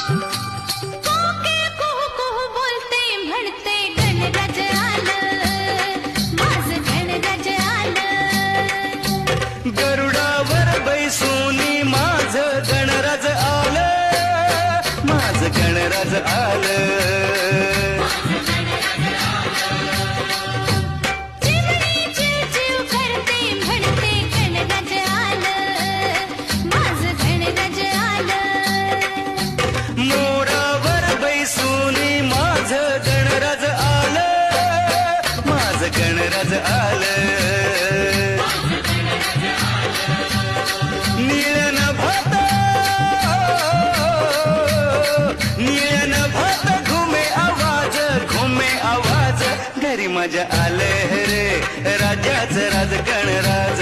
कोके कुहू कुहू बोलते म्हणते गणराज आलं, माझं गणराज आलं. गरुडावर बैसूनी माझं गणराज आलं, माझं गणराज आलं. चिमणी चिवचिव करते म्हणते गणराज आलं, माझं गणराज आलं. मोरावर बैसूनी माझं गणराज आलं, माझं गणराज आलं. नीळन भात नीळन भात घुमे आवाज घरी मजा आले रे राजाच राज गणराज.